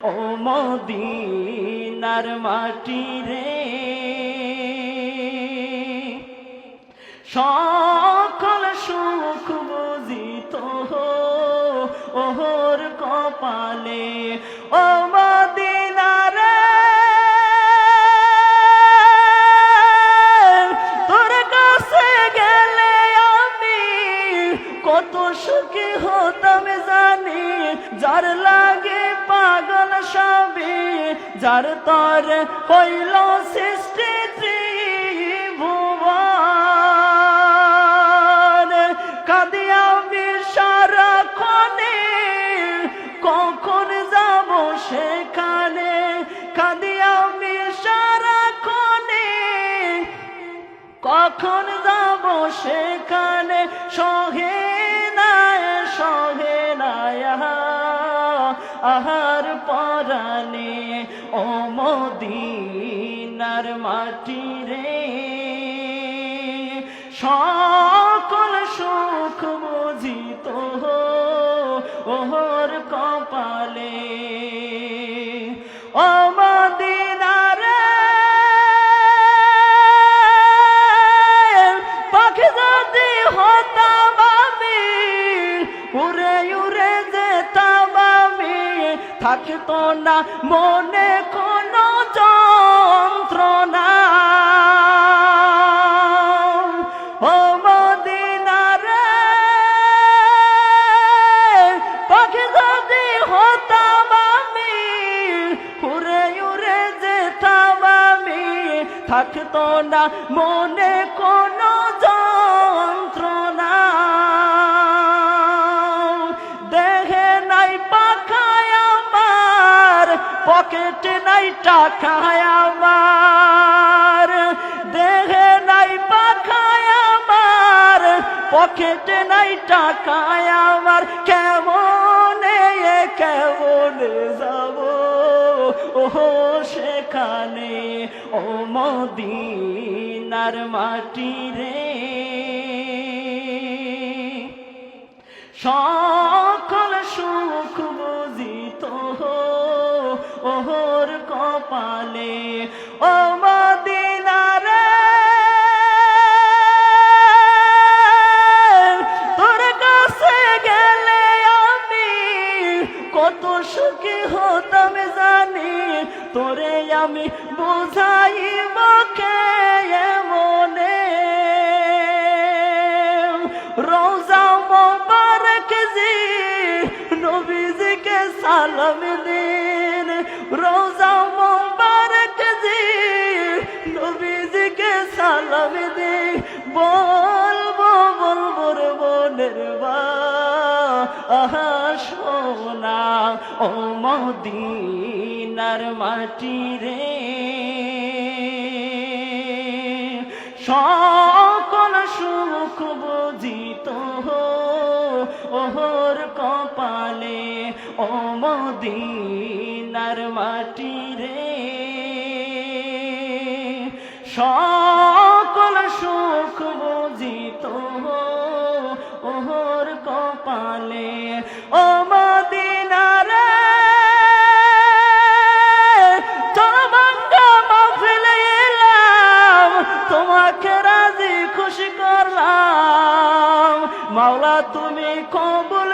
ও মদিনার মাটি রে, সকল সুখ বুঝিত ওহর কপালে। ও মদিনা রে, তোর কাছে গেলে আমি কত সুখী হতাম জানি। যার লাগে পাগল সবে, যার তর হইল সৃষ্টি ত্রিভুবন। কাঁদি আমি সারাক্ষণে, কখন যাব সেখানে। কাঁদি আমি সারাক্ষণে, কখন যাব সেখানে। সহে নাই আহার পরাণে। ও মদিনার মাটি রে, সকল সুখ বুঝিত ওহর কপালে। ও মদিনা রে, পাখি যদি হতাম আমি, উড়ে উড়ে যেতাম আমি। থাকতো না মনে কোনো যন্ত্রণা। ও মদিনা রে, পাখি যদি হতাম আমি, উড়ে উড়ে যেতাম আমি। থাকতো না মনে কোনো যন্ত্রণা। দেহে নাই পাখায় আমার, পকেটে নাই টাকায় আমার। দেহে নাই পাখায় আমার, পকেটে নাই টাকায় আমার। কেমনে যাব ও সেখানে। ও মদিনার মাটি রে, সকল সুখ বুঝিত ওহর কপালে। ও মদিনা রে, তোর কাছে গেলে আমি কত সুখী হতাম জানি। তোরে আমি বুঝাইব কে মনে। রোজা মোবারক জি, নবীজিকে সালাম দিন। রোজা মোবারক জি, নবীজিকে সালাম দিন। বলবো রে মনের আহা সোনা। ও মদিনার মাটি রে, সকল সুখ বুঝিত ওহর কপালে। ও মদিনার মাটি রে, সকল সুখ বুঝিত ওহর কপালে। ও মদিনা রে, চরভাঙ্গা মাহফিলে এলাম, তোমাকে রাজি খুশি করলাম। মাওলা তুমি কবুল